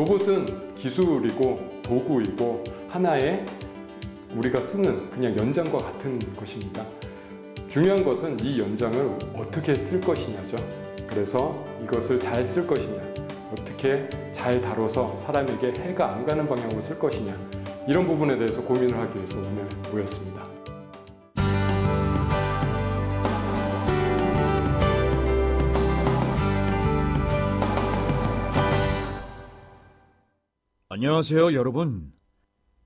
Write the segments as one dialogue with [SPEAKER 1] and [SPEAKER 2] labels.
[SPEAKER 1] 로봇은 기술이고 도구이고 하나의 우리가 쓰는 그냥 연장과 같은 것입니다. 중요한 것은 이 연장을 어떻게 쓸 것이냐죠. 그래서 이것을 잘 쓸 것이냐, 어떻게 잘 다뤄서 사람에게 해가 안 가는 방향으로 쓸 것이냐, 이런 부분에 대해서 고민을 하기 위해서 오늘 모였습니다.
[SPEAKER 2] 안녕하세요, 여러분.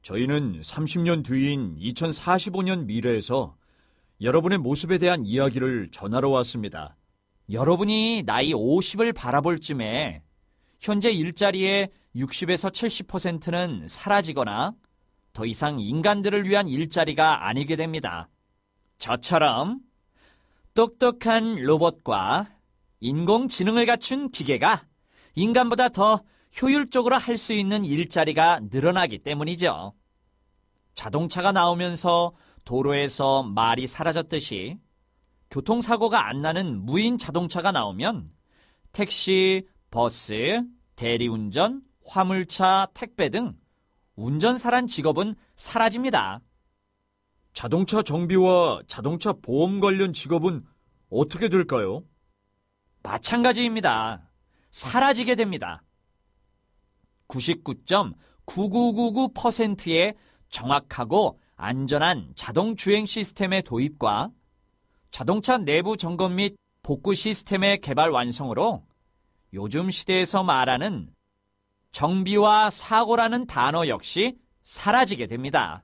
[SPEAKER 2] 저희는 30년 뒤인 2045년 미래에서 여러분의 모습에 대한 이야기를 전하러 왔습니다. 여러분이 나이 50을 바라볼 쯤에 현재 일자리의 60에서 70%는 사라지거나 더 이상 인간들을 위한 일자리가 아니게 됩니다. 저처럼 똑똑한 로봇과 인공지능을 갖춘 기계가 인간보다 더 효율적으로 할 수 있는 일자리가 늘어나기 때문이죠. 자동차가 나오면서 도로에서 말이 사라졌듯이 교통사고가 안 나는 무인 자동차가 나오면 택시, 버스, 대리운전, 화물차, 택배 등 운전사란 직업은 사라집니다. 자동차 정비와 자동차 보험 관련 직업은 어떻게 될까요? 마찬가지입니다. 사라지게 됩니다. 99.9999%의 정확하고 안전한 자동 주행 시스템의 도입과 자동차 내부 점검 및 복구 시스템의 개발 완성으로 요즘 시대에서 말하는 정비와 사고라는 단어 역시 사라지게 됩니다.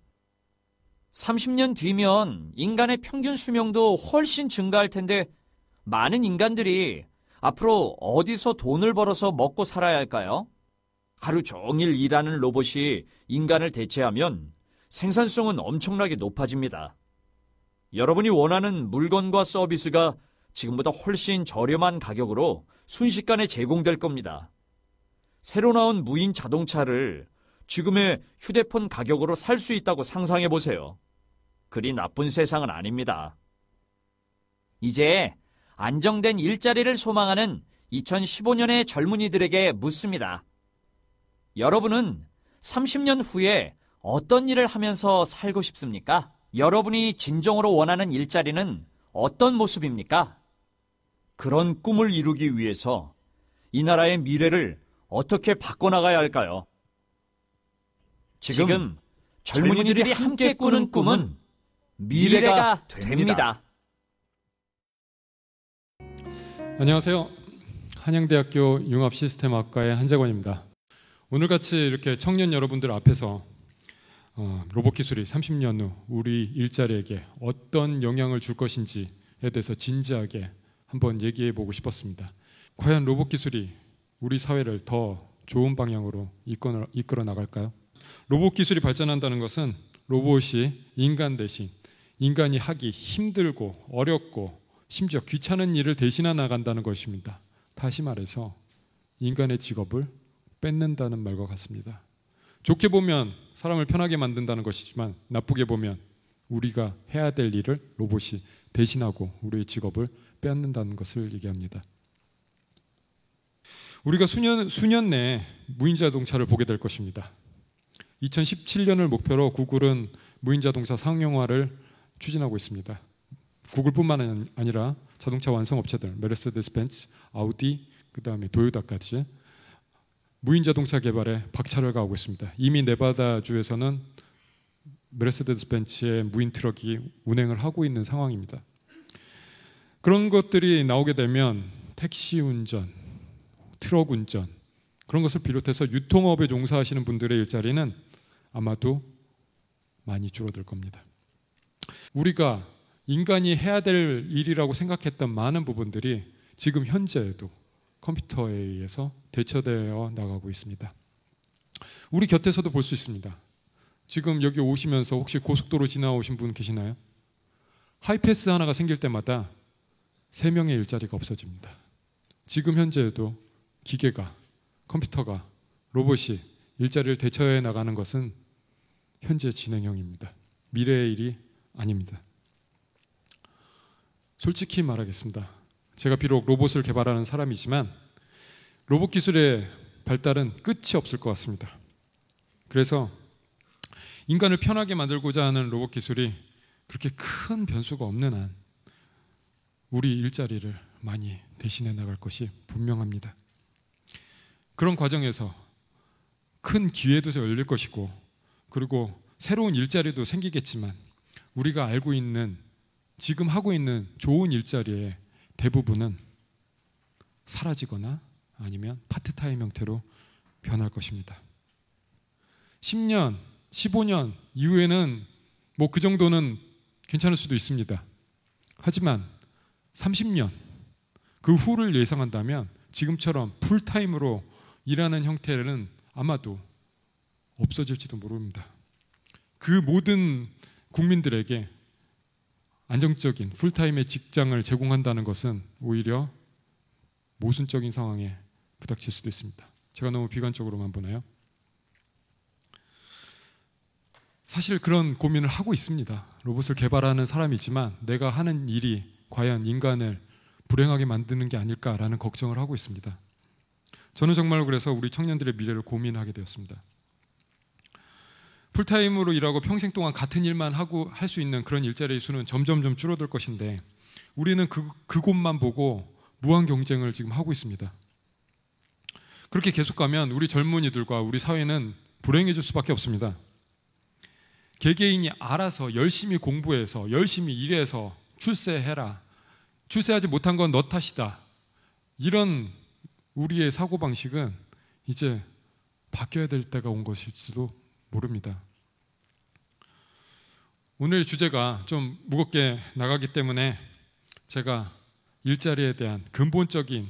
[SPEAKER 2] 30년 뒤면 인간의 평균 수명도 훨씬 증가할 텐데 많은 인간들이 앞으로 어디서 돈을 벌어서 먹고 살아야 할까요? 하루 종일 일하는 로봇이 인간을 대체하면 생산성은 엄청나게 높아집니다. 여러분이 원하는 물건과 서비스가 지금보다 훨씬 저렴한 가격으로 순식간에 제공될 겁니다. 새로 나온 무인 자동차를 지금의 휴대폰 가격으로 살 수 있다고 상상해 보세요. 그리 나쁜 세상은 아닙니다. 이제 안정된 일자리를 소망하는 2015년의 젊은이들에게 묻습니다. 여러분은 30년 후에 어떤 일을 하면서 살고 싶습니까? 여러분이 진정으로 원하는 일자리는 어떤 모습입니까? 그런 꿈을 이루기 위해서 이 나라의 미래를 어떻게 바꿔나가야 할까요? 지금 젊은이들이 함께 꾸는 꿈은 미래가 됩니다.
[SPEAKER 3] 안녕하세요. 한양대학교 융합시스템학과의 한재권입니다. 오늘같이 이렇게 청년 여러분들 앞에서 로봇 기술이 30년 후 우리 일자리에게 어떤 영향을 줄 것인지에 대해서 진지하게 한번 얘기해 보고 싶었습니다. 과연 로봇 기술이 우리 사회를 더 좋은 방향으로 이끌어 나갈까요? 로봇 기술이 발전한다는 것은 로봇이 인간 대신 인간이 하기 힘들고 어렵고 심지어 귀찮은 일을 대신해 나간다는 것입니다. 다시 말해서 인간의 직업을 뺏는다는 말과 같습니다. 좋게 보면 사람을 편하게 만든다는 것이지만 나쁘게 보면 우리가 해야 될 일을 로봇이 대신하고 우리의 직업을 빼앗는다는 것을 얘기합니다. 우리가 수년 내에 무인 자동차를 보게 될 것입니다. 2017년을 목표로 구글은 무인 자동차 상용화를 추진하고 있습니다. 구글뿐만 아니라 자동차 완성 업체들, 메르세데스 벤츠, 아우디, 그다음에 도요타까지 무인 자동차 개발에 박차를 가하고 있습니다. 이미 네바다주에서는 메르세데스 벤츠의 무인 트럭이 운행을 하고 있는 상황입니다. 그런 것들이 나오게 되면 택시 운전, 트럭 운전 그런 것을 비롯해서 유통업에 종사하시는 분들의 일자리는 아마도 많이 줄어들 겁니다. 우리가 인간이 해야 될 일이라고 생각했던 많은 부분들이 지금 현재에도 컴퓨터에 의해서 대처되어 나가고 있습니다. 우리 곁에서도 볼 수 있습니다. 지금 여기 오시면서 혹시 고속도로 지나오신 분 계시나요? 하이패스 하나가 생길 때마다 3명의 일자리가 없어집니다. 지금 현재에도 기계가, 컴퓨터가, 로봇이 일자리를 대처해 나가는 것은 현재 진행형입니다. 미래의 일이 아닙니다. 솔직히 말하겠습니다. 제가 비록 로봇을 개발하는 사람이지만 로봇 기술에 발달은 끝이 없을 것 같습니다. 그래서 인간을 편하게 만들고자 하는 로봇 기술이 그렇게 큰 변수가 없는 한 우리 일자리를 많이 대신해 나갈 것이 분명합니다. 그런 과정에서 큰 기회도 열릴 것이고, 그리고 새로운 일자리도 생기겠지만, 우리가 알고 있는, 지금 하고 있는 좋은 일자리의 대부분은 사라지거나 아니면 파트타임 형태로 변할 것입니다. 10년, 15년 이후에는 뭐 그 정도는 괜찮을 수도 있습니다. 하지만 30년 그 후를 예상한다면 지금처럼 풀타임으로 일하는 형태는 아마도 없어질지도 모릅니다. 그 모든 국민들에게 안정적인 풀타임의 직장을 제공한다는 것은 오히려 모순적인 상황에 부닥칠 수도 있습니다. 제가 너무 비관적으로만 보나요? 사실 그런 고민을 하고 있습니다. 로봇을 개발하는 사람이지만 내가 하는 일이 과연 인간을 불행하게 만드는 게 아닐까라는 걱정을 하고 있습니다. 저는 정말 그래서 우리 청년들의 미래를 고민하게 되었습니다. 풀타임으로 일하고 평생 동안 같은 일만 하고 할 수 있는 그런 일자리의 수는 점점 줄어들 것인데, 우리는 그곳만 보고 무한 경쟁을 지금 하고 있습니다. 그렇게 계속 가면 우리 젊은이들과 우리 사회는 불행해질 수밖에 없습니다. 개개인이 알아서 열심히 공부해서 열심히 일해서 출세해라, 출세하지 못한 건 너 탓이다, 이런 우리의 사고방식은 이제 바뀌어야 될 때가 온 것일지도 모릅니다. 오늘 주제가 좀 무겁게 나가기 때문에 제가 일자리에 대한 근본적인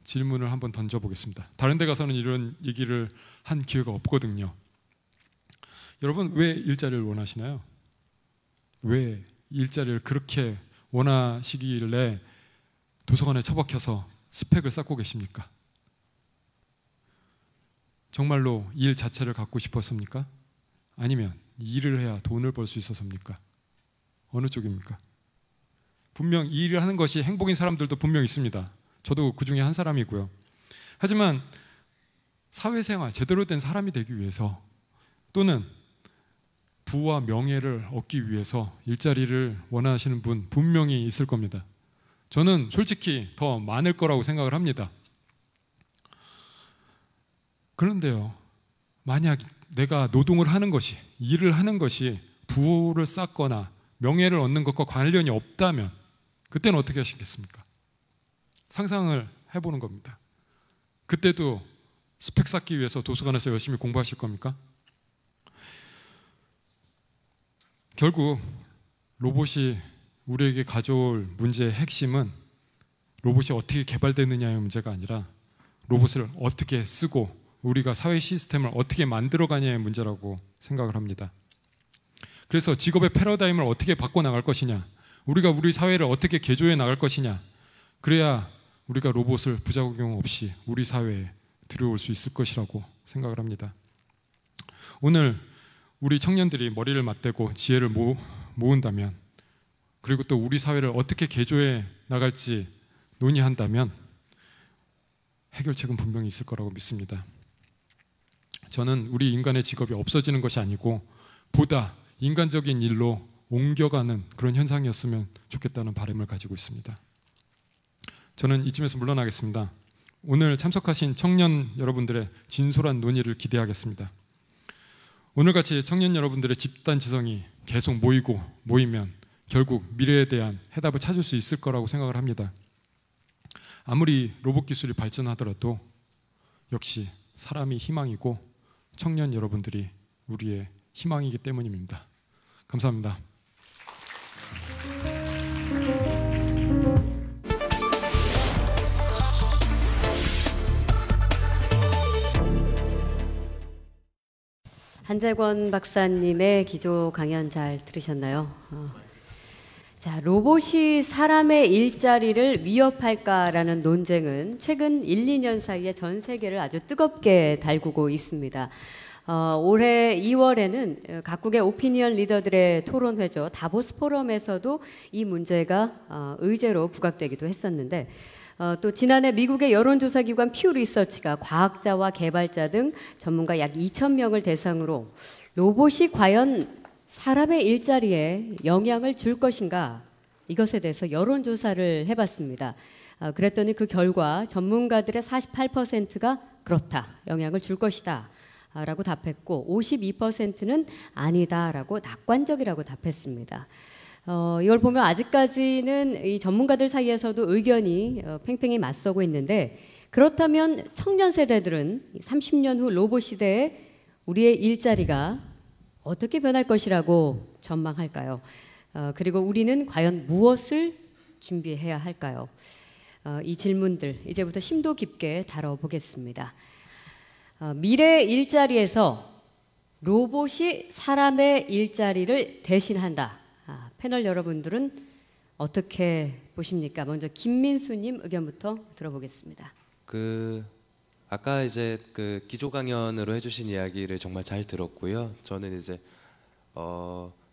[SPEAKER 3] 질문을 한번 던져보겠습니다. 다른 데 가서는 이런 얘기를 한 기회가 없거든요. 여러분, 왜 일자리를 원하시나요? 왜 일자리를 그렇게 원하시길래 도서관에 처박혀서 스펙을 쌓고 계십니까? 정말로 일 자체를 갖고 싶었습니까? 아니면 일을 해야 돈을 벌 수 있어서입니까? 어느 쪽입니까? 분명 이 일을 하는 것이 행복인 사람들도 분명 있습니다. 저도 그 중에 한 사람이고요. 하지만 사회생활, 제대로 된 사람이 되기 위해서, 또는 부와 명예를 얻기 위해서 일자리를 원하시는 분 분명히 있을 겁니다. 저는 솔직히 더 많을 거라고 생각을 합니다. 그런데요, 만약 내가 노동을 하는 것이, 일을 하는 것이 부를 쌓거나 명예를 얻는 것과 관련이 없다면 그때는 어떻게 하시겠습니까? 상상을 해보는 겁니다. 그때도 스펙 쌓기 위해서 도서관에서 열심히 공부하실 겁니까? 결국 로봇이 우리에게 가져올 문제의 핵심은 로봇이 어떻게 개발되느냐의 문제가 아니라 로봇을 어떻게 쓰고 우리가 사회 시스템을 어떻게 만들어가냐의 문제라고 생각을 합니다. 그래서 직업의 패러다임을 어떻게 바꿔나갈 것이냐, 우리가 우리 사회를 어떻게 개조해 나갈 것이냐, 그래야 우리가 로봇을 부작용 없이 우리 사회에 들여올 수 있을 것이라고 생각을 합니다. 오늘 우리 청년들이 머리를 맞대고 지혜를 모은다면, 그리고 또 우리 사회를 어떻게 개조해 나갈지 논의한다면 해결책은 분명히 있을 거라고 믿습니다. 저는 우리 인간의 직업이 없어지는 것이 아니고 보다 인간적인 일로 옮겨가는 그런 현상이었으면 좋겠다는 바람을 가지고 있습니다. 저는 이쯤에서 물러나겠습니다. 오늘 참석하신 청년 여러분들의 진솔한 논의를 기대하겠습니다. 오늘같이 청년 여러분들의 집단 지성이 계속 모이면 결국 미래에 대한 해답을 찾을 수 있을 거라고 생각을 합니다. 아무리 로봇 기술이 발전하더라도 역시 사람이 희망이고 청년 여러분들이 우리의 희망이기 때문입니다. 감사합니다.
[SPEAKER 4] 한재권 박사님의 기조 강연 잘 들으셨나요? 자, 로봇이 사람의 일자리를 위협할까라는 논쟁은 최근 1, 2년 사이에 전 세계를 아주 뜨겁게 달구고 있습니다. 올해 2월에는 각국의 오피니언 리더들의 토론회죠, 다보스 포럼에서도 이 문제가 의제로 부각되기도 했었는데, 또 지난해 미국의 여론조사기관 퓨 리서치가 과학자와 개발자 등 전문가 약 2,000명을 대상으로 로봇이 과연 사람의 일자리에 영향을 줄 것인가, 이것에 대해서 여론조사를 해봤습니다. 그랬더니 그 결과 전문가들의 48%가 그렇다, 영향을 줄 것이다 라고 답했고 52%는 아니다라고 낙관적이라고 답했습니다. 이걸 보면 아직까지는 이 전문가들 사이에서도 의견이 팽팽히 맞서고 있는데, 그렇다면 청년 세대들은 30년 후 로봇 시대에 우리의 일자리가 어떻게 변할 것이라고 전망할까요? 그리고 우리는 과연 무엇을 준비해야 할까요? 이 질문들 이제부터 심도 깊게 다뤄보겠습니다. 미래 일자리에서 로봇이 사람의 일자리를 대신한다. 패널 여러분들은 어떻게 보십니까? 먼저 김민수님 의견부터 들어보겠습니다.
[SPEAKER 5] 아까 이제 기조 강연으로 해주신 이야기를 정말 잘 들었고요. 저는 이제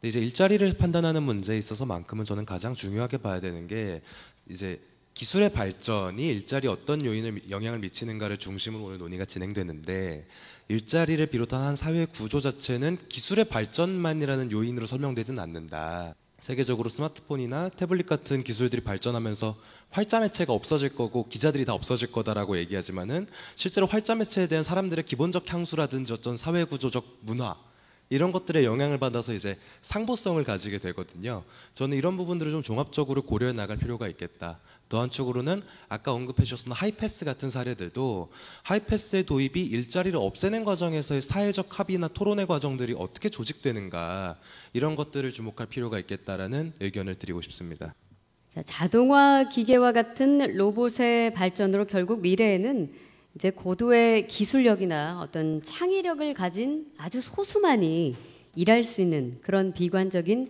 [SPEAKER 5] 일자리를 판단하는 문제에 있어서만큼은 저는 가장 중요하게 봐야 되는 게 이제 기술의 발전이 일자리에 어떤 영향을 미치는가를 중심으로 오늘 논의가 진행되는데, 일자리를 비롯한 한 사회 구조 자체는 기술의 발전만이라는 요인으로 설명되지는 않는다. 세계적으로 스마트폰이나 태블릿 같은 기술들이 발전하면서 활자 매체가 없어질 거고 기자들이 다 없어질 거다라고 얘기하지만은 실제로 활자 매체에 대한 사람들의 기본적 향수라든지 어떤 사회 구조적 문화, 이런 것들에 영향을 받아서 이제 상보성을 가지게 되거든요. 저는 이런 부분들을 좀 종합적으로 고려해 나갈 필요가 있겠다. 또 한쪽으로는 아까 언급해 주셨던 하이패스 같은 사례들도 하이패스의 도입이 일자리를 없애는 과정에서의 사회적 합의나 토론의 과정들이 어떻게 조직되는가, 이런 것들을 주목할 필요가 있겠다라는 의견을 드리고 싶습니다.
[SPEAKER 4] 자, 자동화 기계와 같은 로봇의 발전으로 결국 미래에는 이제 고도의 기술력이나 어떤 창의력을 가진 아주 소수만이 일할 수 있는 그런 비관적인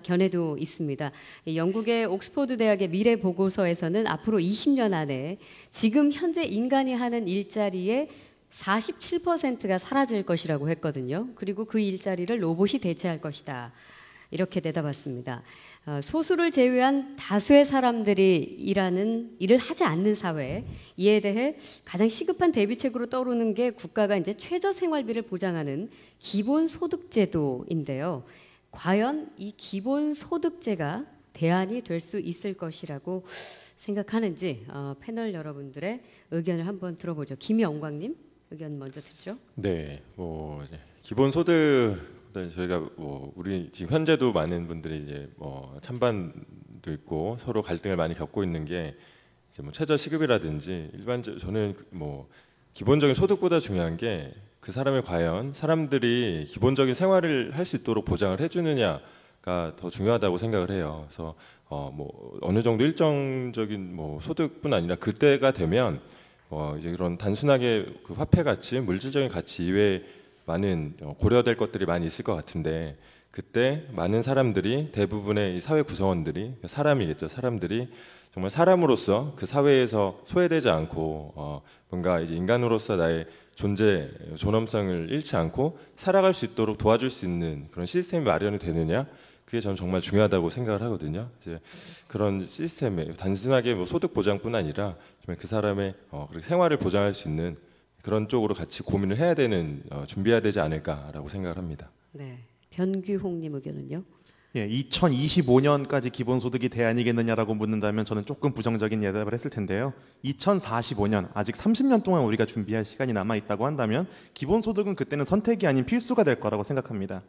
[SPEAKER 4] 견해도 있습니다. 영국의 옥스퍼드 대학의 미래 보고서에서는 앞으로 20년 안에 지금 현재 인간이 하는 일자리의 47%가 사라질 것이라고 했거든요. 그리고 그 일자리를 로봇이 대체할 것이다, 이렇게 내다봤습니다. 소수를 제외한 다수의 사람들이 일을 하지 않는 사회, 이에 대해 가장 시급한 대비책으로 떠오르는 게 국가가 이제 최저 생활비를 보장하는 기본소득제도인데요. 과연 이 기본소득제가 대안이 될 수 있을 것이라고 생각하는지 패널 여러분들의 의견을 한번 들어보죠. 김영광님 의견 먼저 듣죠.
[SPEAKER 6] 네, 기본소득 저희가 우리 지금 현재도 많은 분들이 이제 찬반도 있고 서로 갈등을 많이 겪고 있는 게 이제 최저 시급이라든지 저는 기본적인 소득보다 중요한 게 그 사람이 과연 사람들이 기본적인 생활을 할 수 있도록 보장을 해주느냐가 더 중요하다고 생각을 해요. 그래서 어느 정도 일정적인 소득뿐 아니라 그때가 되면 이제 그런 단순하게 그 화폐 가치, 물질적인 가치 이외에 많은 고려될 것들이 많이 있을 것 같은데, 그때 많은 사람들이, 대부분의 이 사회 구성원들이, 사람이겠죠. 사람들이 정말 사람으로서 그 사회에서 소외되지 않고 뭔가 이제 인간으로서 나의 존엄성을 잃지 않고 살아갈 수 있도록 도와줄 수 있는 그런 시스템이 마련이 되느냐, 그게 저는 정말 중요하다고 생각을 하거든요. 이제 그런 시스템에 단순하게 소득 보장뿐 아니라 정말 그 사람의 그렇게 생활을 보장할 수 있는 그런 쪽으로 같이 고민을 해야 되는, 준비해야 되지 않을까라고 생각을 합니다.
[SPEAKER 4] 네, 변규홍님 의견은요?
[SPEAKER 7] 예, 2025년까지 기본소득이 대안이겠느냐라고 묻는다면 저는 조금 부정적인 대답을 했을 텐데요. 2045년, 아직 30년 동안 우리가 준비할 시간이 남아 있다고 한다면 기본소득은 그때는 선택이 아닌 필수가 될 거라고 생각합니다.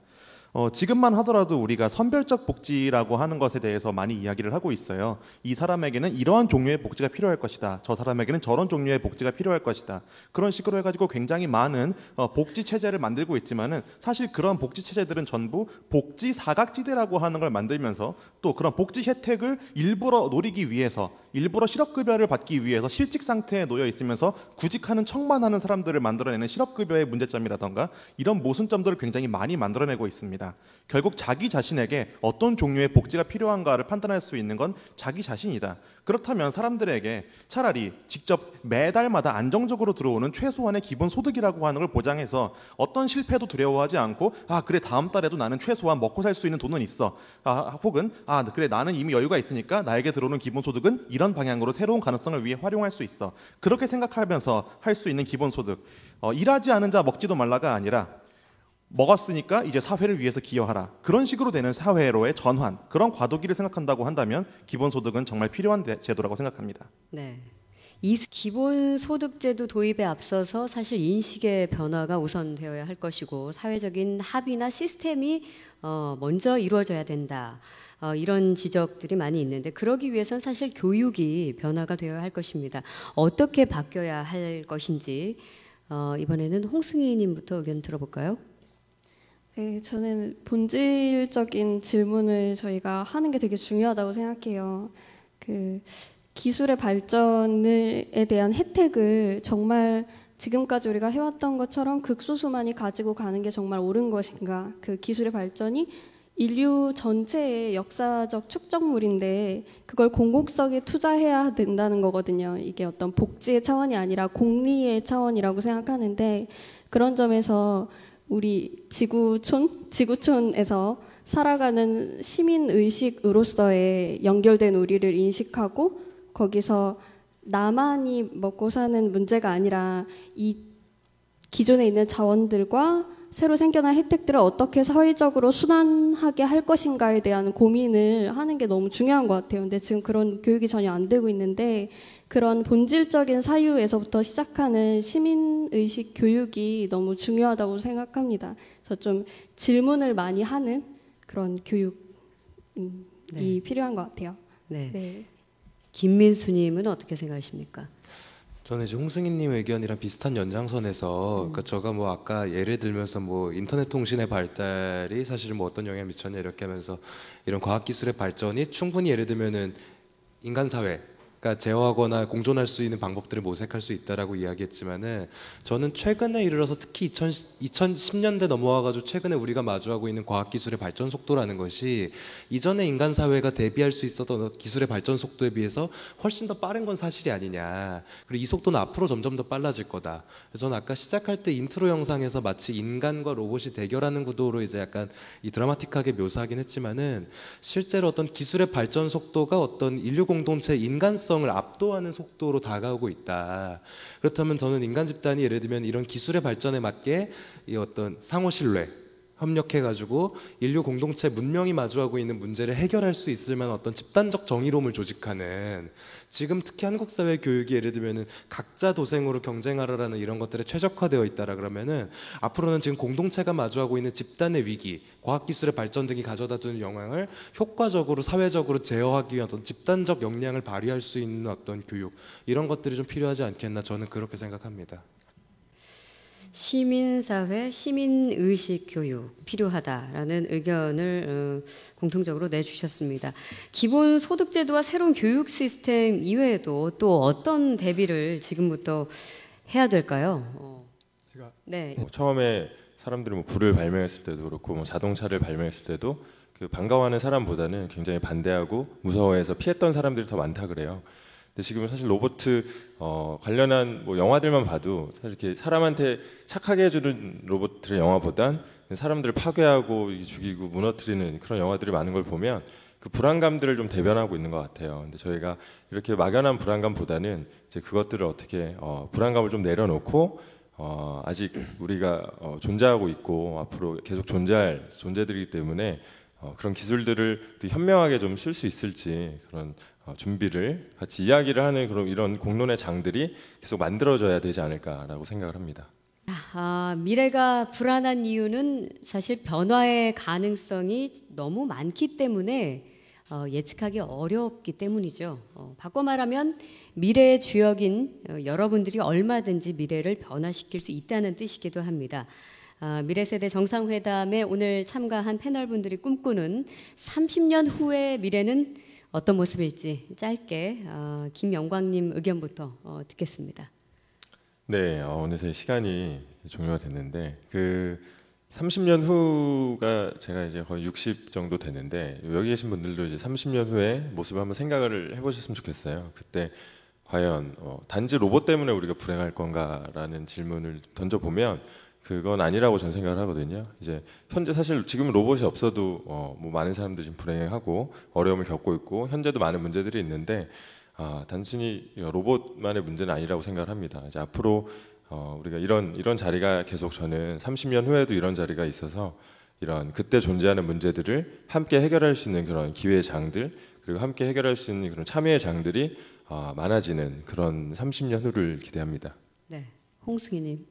[SPEAKER 7] 지금만 하더라도 우리가 선별적 복지라고 하는 것에 대해서 많이 이야기를 하고 있어요. 이 사람에게는 이러한 종류의 복지가 필요할 것이다. 저 사람에게는 저런 종류의 복지가 필요할 것이다. 그런 식으로 해가지고 굉장히 많은 복지 체제를 만들고 있지만은 사실 그런 복지 체제들은 전부 복지 사각지대라고 하는 걸 만들면서 또 그런 복지 혜택을 일부러 노리기 위해서, 일부러 실업급여를 받기 위해서 실직 상태에 놓여 있으면서 구직하는 척만 하는 사람들을 만들어내는 실업급여의 문제점이라던가 이런 모순점들을 굉장히 많이 만들어내고 있습니다. 생각합니다. 결국 자기 자신에게 어떤 종류의 복지가 필요한가를 판단할 수 있는 건 자기 자신이다. 그렇다면 사람들에게 차라리 직접 매달마다 안정적으로 들어오는 최소한의 기본 소득이라고 하는 걸 보장해서 어떤 실패도 두려워하지 않고 그래 다음 달에도 나는 최소한 먹고 살 수 있는 돈은 있어. 혹은 그래 나는 이미 여유가 있으니까 나에게 들어오는 기본 소득은 이런 방향으로 새로운 가능성을 위해 활용할 수 있어. 그렇게 생각하면서 할 수 있는 기본 소득. 일하지 않은 자 먹지도 말라가 아니라 먹었으니까 이제 사회를 위해서 기여하라. 그런 식으로 되는 사회로의 전환, 그런 과도기를 생각한다고 한다면 기본소득은 정말 필요한 제도라고 생각합니다.
[SPEAKER 4] 네. 이 기본소득제도 도입에 앞서서 사실 인식의 변화가 우선되어야 할 것이고 사회적인 합의나 시스템이 먼저 이루어져야 된다. 이런 지적들이 많이 있는데 그러기 위해선 사실 교육이 변화가 되어야 할 것입니다. 어떻게 바뀌어야 할 것인지 이번에는 홍승희님부터 의견 들어볼까요?
[SPEAKER 8] 네, 저는 본질적인 질문을 저희가 하는 게 되게 중요하다고 생각해요. 그 기술의 발전에 대한 혜택을 정말 지금까지 우리가 해왔던 것처럼 극소수만이 가지고 가는 게 정말 옳은 것인가? 그 기술의 발전이 인류 전체의 역사적 축적물인데 그걸 공공성에 투자해야 된다는 거거든요. 이게 어떤 복지의 차원이 아니라 공리의 차원이라고 생각하는데 그런 점에서 우리 지구촌에서 살아가는 시민의식으로서의 연결된 우리를 인식하고 거기서 나만이 먹고 사는 문제가 아니라 이 기존에 있는 자원들과 새로 생겨난 혜택들을 어떻게 사회적으로 순환하게 할 것인가에 대한 고민을 하는 게 너무 중요한 것 같아요. 근데 지금 그런 교육이 전혀 안 되고 있는데 그런 본질적인 사유에서부터 시작하는 시민의식 교육이 너무 중요하다고 생각합니다. 그래서 좀 질문을 많이 하는 그런 교육이 필요한 것 같아요.
[SPEAKER 4] 네.
[SPEAKER 8] 네.
[SPEAKER 4] 김민수님은 어떻게 생각하십니까?
[SPEAKER 5] 저는 이제 홍승희님 의견이랑 비슷한 연장선에서, 그러니까 제가 뭐 아까 예를 들면서 뭐 인터넷 통신의 발달이 사실 뭐 어떤 영향을 미쳤냐 이렇게 하면서 이런 과학 기술의 발전이 충분히 예를 들면은 인간 사회 그러니까 제어하거나 공존할 수 있는 방법들을 모색할 수 있다라고 이야기했지만은 저는 최근에 이르러서 특히 2010년대 넘어와가지고 최근에 우리가 마주하고 있는 과학기술의 발전 속도라는 것이 이전에 인간 사회가 대비할 수 있었던 기술의 발전 속도에 비해서 훨씬 더 빠른 건 사실이 아니냐. 그리고 이 속도는 앞으로 점점 더 빨라질 거다. 그래서 저는 아까 시작할 때 인트로 영상에서 마치 인간과 로봇이 대결하는 구도로 이제 약간 이 드라마틱하게 묘사하긴 했지만은 실제로 어떤 기술의 발전 속도가 어떤 인류 공동체 인간성을 압도하는 속도로 다가오고 있다. 그렇다면 저는 인간 집단이 예를 들면 이런 기술의 발전에 맞게 이 어떤 상호 신뢰 협력해가지고 인류 공동체 문명이 마주하고 있는 문제를 해결할 수 있을 만한 어떤 집단적 정의로움을 조직하는 지금 특히 한국 사회 교육이 예를 들면은 각자 도생으로 경쟁하라라는 이런 것들에 최적화되어 있다라 그러면은 앞으로는 지금 공동체가 마주하고 있는 집단의 위기, 과학기술의 발전 등이 가져다주는 영향을 효과적으로 사회적으로 제어하기 위한 어떤 집단적 역량을 발휘할 수 있는 어떤 교육 이런 것들이 좀 필요하지 않겠나 저는 그렇게 생각합니다.
[SPEAKER 4] 시민사회, 시민의식 교육 필요하다라는 의견을 공통적으로 내주셨습니다. 기본소득제도와 새로운 교육 시스템 이외에도 또 어떤 대비를 지금부터 해야 될까요? 네.
[SPEAKER 6] 처음에 사람들이 뭐 불을 발명했을 때도 그렇고 뭐 자동차를 발명했을 때도 그 반가워하는 사람보다는 굉장히 반대하고 무서워해서 피했던 사람들이 더 많다 그래요. 근데 지금은 사실 로봇 관련한 뭐 영화들만 봐도 사실 이렇게 사람한테 착하게 해주는 로봇들의 영화보단 사람들을 파괴하고 죽이고 무너뜨리는 그런 영화들이 많은 걸 보면 그 불안감들을 좀 대변하고 있는 것 같아요. 근데 저희가 이렇게 막연한 불안감보다는 이제 그것들을 어떻게 불안감을 좀 내려놓고 아직 우리가 존재하고 있고 앞으로 계속 존재할 존재들이기 때문에 그런 기술들을 현명하게 좀 쓸 수 있을지 그런 준비를 같이 이야기를 하는 그런 이런 공론의 장들이 계속 만들어져야 되지 않을까라고 생각을 합니다.
[SPEAKER 4] 미래가 불안한 이유는 사실 변화의 가능성이 너무 많기 때문에 예측하기 어렵기 때문이죠. 바꿔 말하면 미래의 주역인 여러분들이 얼마든지 미래를 변화시킬 수 있다는 뜻이기도 합니다. 미래세대 정상회담에 오늘 참가한 패널분들이 꿈꾸는 30년 후의 미래는 어떤 모습일지 짧게 김영광님 의견부터 듣겠습니다.
[SPEAKER 6] 네, 어느새 시간이 종료가 됐는데 30년 후가 제가 이제 거의 60 정도 되는데 여기 계신 분들도 이제 30년 후에 모습을 한번 생각을 해보셨으면 좋겠어요. 그때 과연 단지 로봇 때문에 우리가 불행할 건가라는 질문을 던져보면 그건 아니라고 저는 생각을 하거든요. 이제 현재 사실 지금 로봇이 없어도 뭐 많은 사람들이 지금 불행하고 어려움을 겪고 있고 현재도 많은 문제들이 있는데 단순히 로봇만의 문제는 아니라고 생각을 합니다. 이제 앞으로 우리가 이런 자리가 계속 저는 30년 후에도 이런 자리가 있어서 이런 그때 존재하는 문제들을 함께 해결할 수 있는 그런 기회의 장들 그리고 함께 해결할 수 있는 그런 참여의 장들이 많아지는 그런 30년 후를 기대합니다.
[SPEAKER 4] 네, 홍승희님.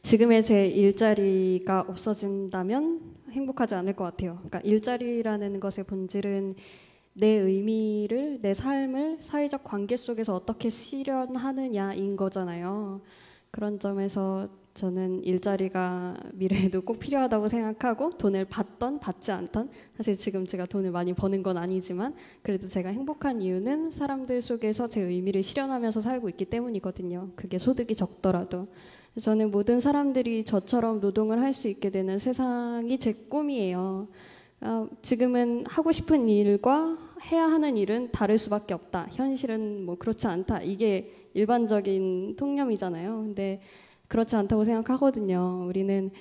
[SPEAKER 8] 지금의 제 일자리가 없어진다면 행복하지 않을 것 같아요. 그러니까 일자리라는 것의 본질은 내 의미를, 내 삶을 사회적 관계 속에서 어떻게 실현하느냐인 거잖아요. 그런 점에서 저는 일자리가 미래에도 꼭 필요하다고 생각하고 돈을 받던 받지 않던 사실 지금 제가 돈을 많이 버는 건 아니지만 그래도 제가 행복한 이유는 사람들 속에서 제 의미를 실현하면서 살고 있기 때문이거든요. 그게 소득이 적더라도. 저는 모든 사람들이 저처럼 노동을 할 수 있게 되는 세상이 제 꿈이에요. 지금은 하고 싶은 일과 해야 하는 일은 다를 수밖에 없다. 현실은 뭐 그렇지 않다. 이게 일반적인 통념이잖아요. 근데 그렇지 않다고 생각하거든요. 우리는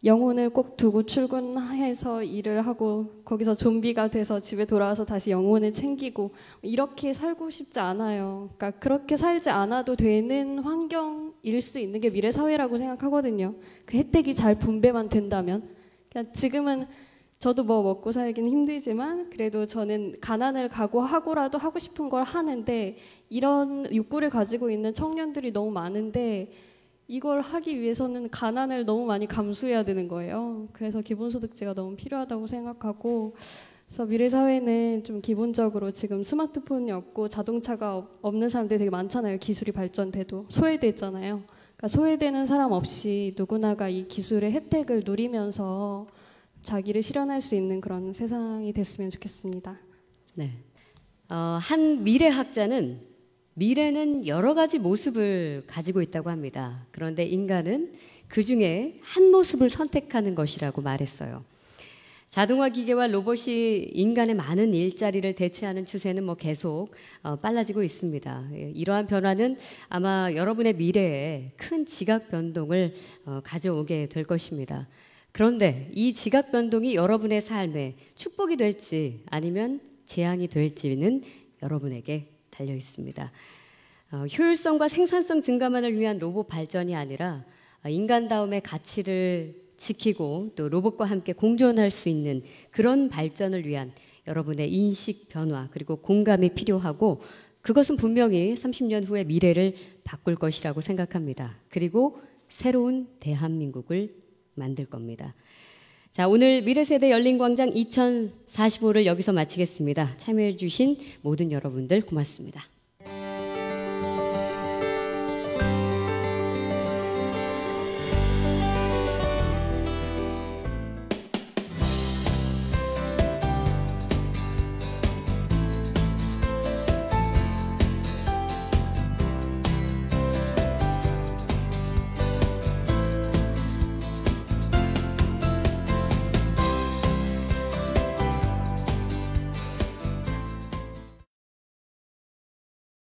[SPEAKER 8] 영혼을 꼭 두고 출근해서 일을 하고 거기서 좀비가 돼서 집에 돌아와서 다시 영혼을 챙기고 이렇게 살고 싶지 않아요. 그러니까 그렇게 살지 않아도 되는 환경일 수 있는 게 미래 사회라고 생각하거든요. 그 혜택이 잘 분배만 된다면. 그러니까 지금은 저도 뭐 먹고 살기는 힘들지만 그래도 저는 가난을 각오하고라도 하고 싶은 걸 하는데 이런 욕구를 가지고 있는 청년들이 너무 많은데 이걸 하기 위해서는 가난을 너무 많이 감수해야 되는 거예요. 그래서 기본소득제가 너무 필요하다고 생각하고 그래서 미래 사회는 좀 기본적으로 지금 스마트폰이 없고 자동차가 없는 사람들이 되게 많잖아요. 기술이 발전돼도 소외됐잖아요. 그러니까 소외되는 사람 없이 누구나가 이 기술의 혜택을 누리면서 자기를 실현할 수 있는 그런 세상이 됐으면 좋겠습니다.
[SPEAKER 4] 네. 한 미래학자는 미래는 여러 가지 모습을 가지고 있다고 합니다. 그런데 인간은 그 중에 한 모습을 선택하는 것이라고 말했어요. 자동화 기계와 로봇이 인간의 많은 일자리를 대체하는 추세는 뭐 계속 빨라지고 있습니다. 이러한 변화는 아마 여러분의 미래에 큰 지각 변동을 가져오게 될 것입니다. 그런데 이 지각 변동이 여러분의 삶에 축복이 될지 아니면 재앙이 될지는 여러분에게 달려 있습니다. 효율성과 생산성 증가만을 위한 로봇 발전이 아니라 인간다움의 가치를 지키고 또 로봇과 함께 공존할 수 있는 그런 발전을 위한 여러분의 인식 변화 그리고 공감이 필요하고 그것은 분명히 30년 후의 미래를 바꿀 것이라고 생각합니다. 그리고 새로운 대한민국을 만들 겁니다. 자, 오늘 미래세대 열린광장 2045를 여기서 마치겠습니다. 참여해 주신 모든 여러분들 고맙습니다.